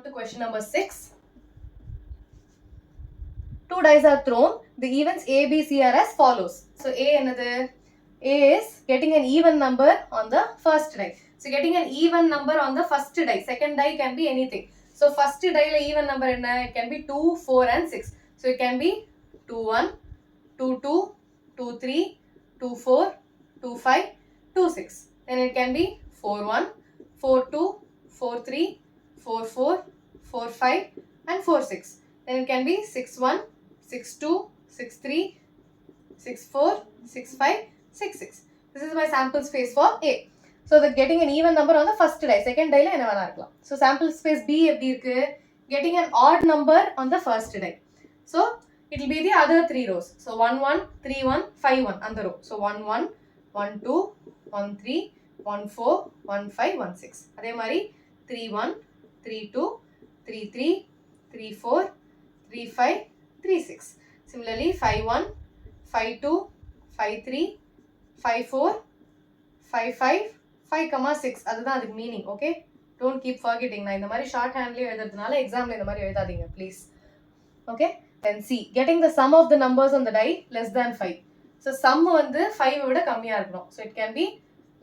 on to question number 6. Two dice are thrown. The events A, B, C are as follows. So A is getting an even number on the first die. So getting an even number on the first die. Second die can be anything. So first die even number it can be 2, 4 and 6. So it can be 2, 1, 2, 2, 2, 3, 2, 4, 2, 5, 2, 6. Then it can be 4, 1, 4, 2, 4, 3, 4, 4, 4, 5 and 4, 6. Then it can be 6, 1, 6, 2, 6, 3, 6, 4, 6, 5, 6, 6. This is my sample space for A. So the getting an even number on the first die. Second die la enna vena irukkalam. So sample space B eppadi irukku? Getting an odd number on the first die. So it will be the other 3 rows. So 1, 1, 3, 1, 5, 1 on the row. So 1, 1, 1, 2, 1, 3, 1, 4, 1, 5, 1, 6. அதே மாதிரி 3, 1, 3, 2, 3, 3, 3, 4, 3, 5, 3, 6. Similarly 5, 1, 5, 2, 5, 3, 5, 4, 5, 5, 5, 6. அதுதான் அதுக்கு meaning. Okay, don't keep forgetting. நான் இந்த மாதிரி short ஹேண்ட்லேயே எழுதுறதுனால எக்ஸாமில் இந்த மாதிரி எழுதாதீங்க please. Okay, then C, getting the sum of the numbers on the die less than 5. So sum வந்து 5 விட கம்மியா இருக்கணும். So it can be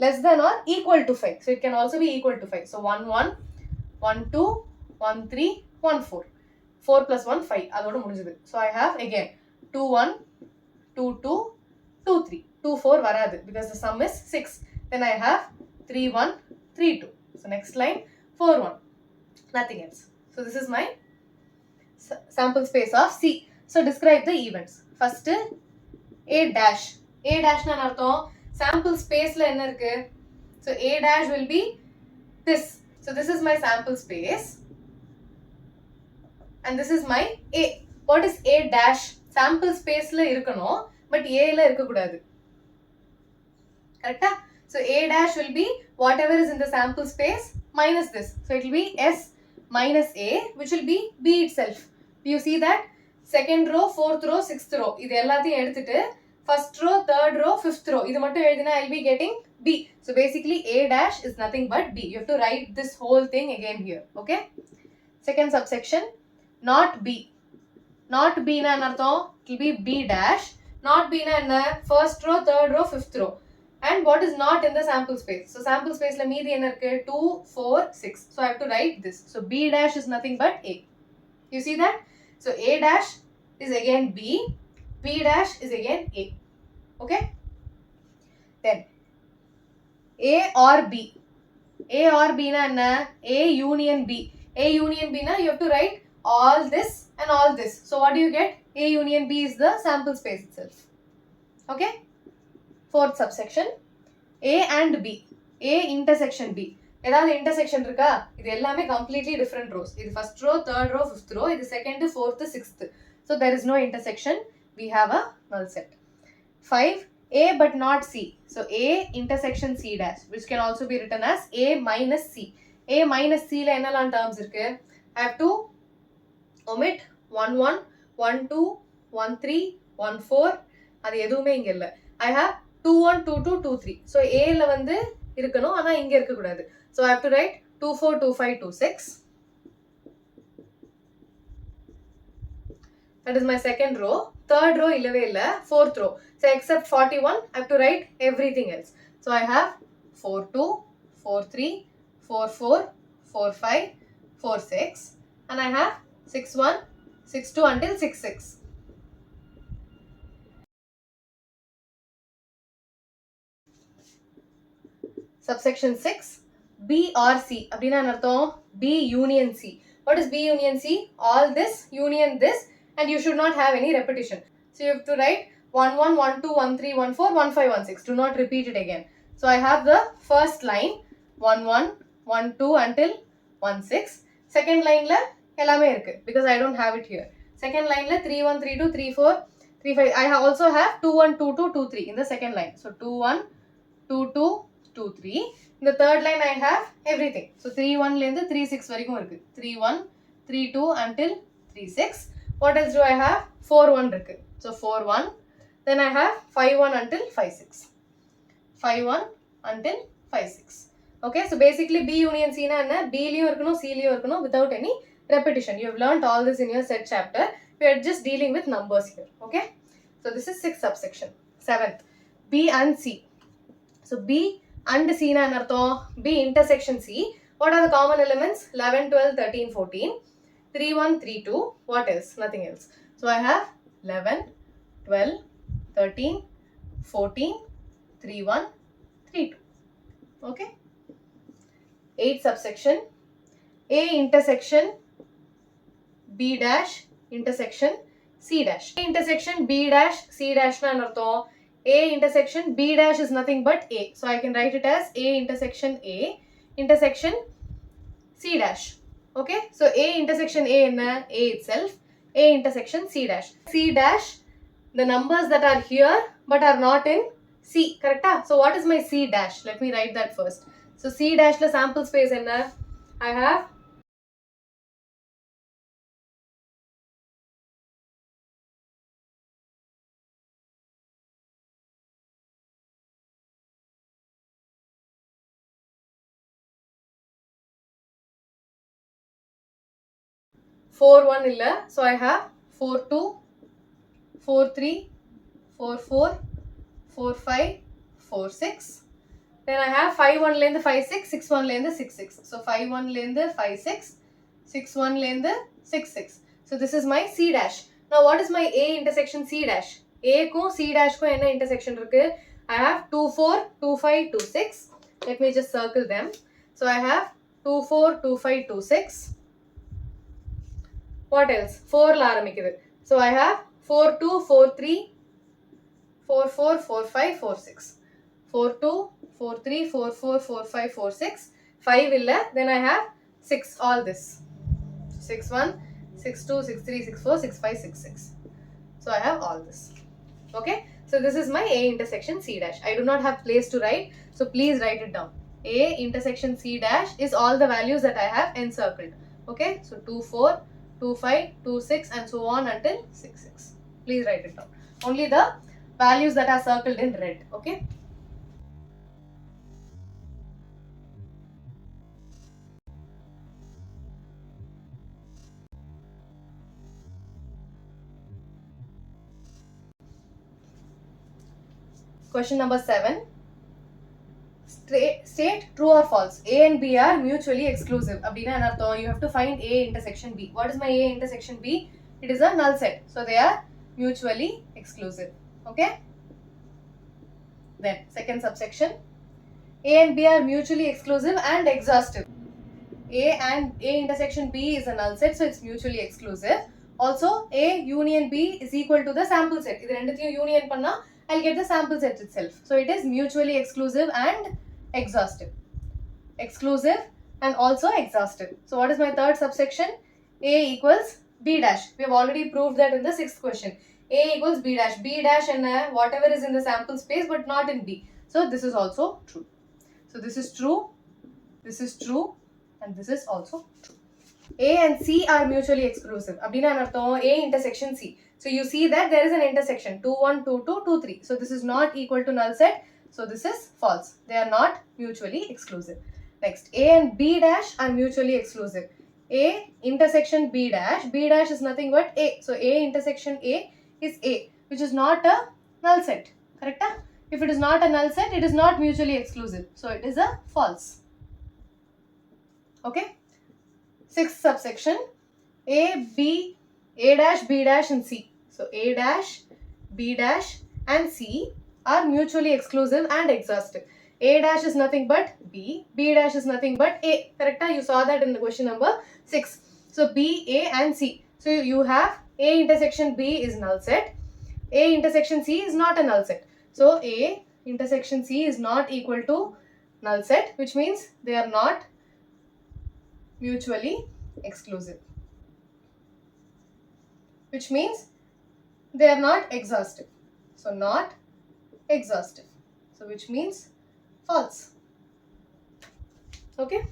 less than or equal to 5. So it can also be equal to 5. So 1, 1, 1, 2, 1, 3, 1, 4. 4 plus 1, 5. அதோட முடிஞ்சது. So I have again 2, 1, 2, 2, 2, 3. 2, 4 வராது because the sum is 6. Then I have 3, 1, 3, 2. So next line 4, 1. Nothing else. So this is my sample space of C. So describe the events. First A dash. A dash na artham sample space la enna irukku? So A dash will be this. So this is my sample space and this is my A. What is A dash? Sample space la irukano but A la irukka kudadu. Correct? So A dash will be whatever is in the sample space minus this. So it will be S minus A, which will be B itself. You see that? Second row, fourth row, sixth row. இது எல்லாத்தையும் எடுத்துட்டு first row, third row, fifth row. இது மட்டும் எழுதினா I'll be getting B. So basically A dash is nothing but B. You have to write this whole thing again here. Okay? Second subsection, not B. Not B na anartham? It will be B dash. Not B na enna? First row, third row, fifth row. And what is not in the sample space? So sample space la meedi enna irukku? 2, 4, 6. So I have to write this. So B dash is nothing but A. You see that? So A dash is again B. B dash is again A. Okay? Then A or B. A or B na enna? A union B. A union B na you have to write all this and all this. So what do you get? A union B is the sample space itself. Okay? Fourth subsection, A and B. A intersection B. ஏதாவது intersection இருக்கா? இது எல்லாமே completely different rows. இது first row, third row, fifth row. இது second, fourth, sixth. So there is no intersection. We have a null set. 5, A but not C. So A intersection C dash, which can also be written as A minus C. A minus C la என்னலாம் terms இருக்கு? I have to omit 1, 1, 1, 2, 1, 3, 1, 4. அது எதுவுமே இங்க இல்ல. I have 2, 1, 2, 2, 2, 3. So A la வந்து இருக்கணும், ஆனா இங்க இருக்க கூடாது. So I have to write 2, 4, 2, 5, 2, 6. That is my second row. Third row illave illa. Fourth row. So except 41, I have to write everything else. So I have 4, 2, 4, 3, 4, 4, 4, 5, 4, 6. And I have 6, 1, 6, 2 until 6, 6. Subsection 6, B or C. அப்படினா அர்த்தம் B union C. What is B union C? All this union this and you should not have any repetition. So you have to write 1, 1, 1, 2, 1, 3, 1, 4, 1, 5, 1, 6. Do not repeat it again. So I have the first line 1, 1, 1, 2 until 1, 6. Second line la எல்லாமே இருக்கு because I don't have it here. Second line la 3, 1, 3, 2, 3, 4, 3, 5. I also have 2, 1, 2, 2, 2, 3 in the second line. So 2, 1, 2, 2, 2, 3. In the third line I have everything. So 3, 1 lende 3, 6 வரைக்கும் இருக்கு. 3, 1, 3, 2 until 3, 6. What else do I have? 4, 1 இருக்கு. So 4, 1. Then I have 5, 1 until 5, 6. 5, 1 until 5, 6. Okay, so basically B union C na enna, B liyum irukano, C liyum irukano without any repetition. You have learnt all this in your set chapter. We are just dealing with numbers here. Okay, so this is 6th subsection. 7th, B and C. So B and C na enartham, B intersection C. What are the common elements? 11, 12, 13, 14. 3, 1, 3, 2. What else? Nothing else. So I have 11, 12, 13, 14, 3, 1, 3, 2. Okay. 8th subsection. A intersection B dash intersection C dash. A intersection B dash C dash na anartham. A intersection B dash is nothing but A. So I can write it as A intersection A intersection C dash. Okay. So A intersection A enna? A itself. A intersection C dash. C dash, the numbers that are here but are not in C. Correct? So what is my C dash? Let me write that first. So C dash the sample space enna? I have 4 1 illa, so I have 4 2, 4 3, 4 4, 4 5, 4 6. Then I have 5 1 lende 5 6, 6 1 lende 6 6. So 5 1 lende 5 6, 6 1 lende 6 6. So this is my C dash. Now what is my A intersection C dash? A ko C dash ko enna intersection irukku? I have 2 4, 2 5, 2 6. Let me just circle them. So I have 2 4, 2 5, 2 6. What else? 4 la ஆரம்பிக்குது. So I have 4 2, 4 3, 4 4, 4 5, 4 6. 4 2, 4 3, 4 4, 4 5, 4 6. 5 illa. Then I have 6, all this. 6 1, 6 2, 6 3, 6 4, 6 5, 6 6. So I have all this. Okay. So this is my A intersection C dash. I do not have place to write. So please write it down. A intersection C dash is all the values that I have encircled. Okay. So 2 4, 2 5, 2 6 and so on until 6 6. Please write it down. Only the values that are circled in red. Okay. Question number 7. State true or false. A and B are mutually exclusive. Abdina anartham, you have to find A intersection B. What is my A intersection B? It is a null set. So they are mutually exclusive. Okay. Then second subsection. A and B are mutually exclusive and exhaustive. A intersection B is a null set, so it's mutually exclusive. Also, A union B is equal to the sample set. Idu renduthiyum union panna, I'll get the sample set itself. So it is mutually exclusive and exhaustive. Exclusive and also exhaustive. So what is my third subsection? A equals B dash. We have already proved that in the 6th question. A equals B dash. B dash and whatever is in the sample space but not in B. So this is also true. So this is true. This is true. And this is also true. A and C are mutually exclusive. Abdina anartham A intersection C. So you see that there is an intersection 2 1, 2 2, 2 3. So this is not equal to null set. So this is false. They are not mutually exclusive. Next, A and B dash are mutually exclusive. A intersection B dash. B dash is nothing but A. So A intersection A is A, which is not a null set. Correct? If it is not a null set, it is not mutually exclusive. So it is a false. Okay. 6th subsection. A dash, B dash and C. So A dash, B dash and C are mutually exclusive and exhaustive. A dash is nothing but B. B dash is nothing but A. Correct? You saw that in the question number 6. So B, A and C. So you have A intersection B is null set. A intersection C is not a null set. So A intersection C is not equal to null set, which means they are not mutually exclusive. Which means they are not exhaustive. So not exhaustive. So which means false. Okay.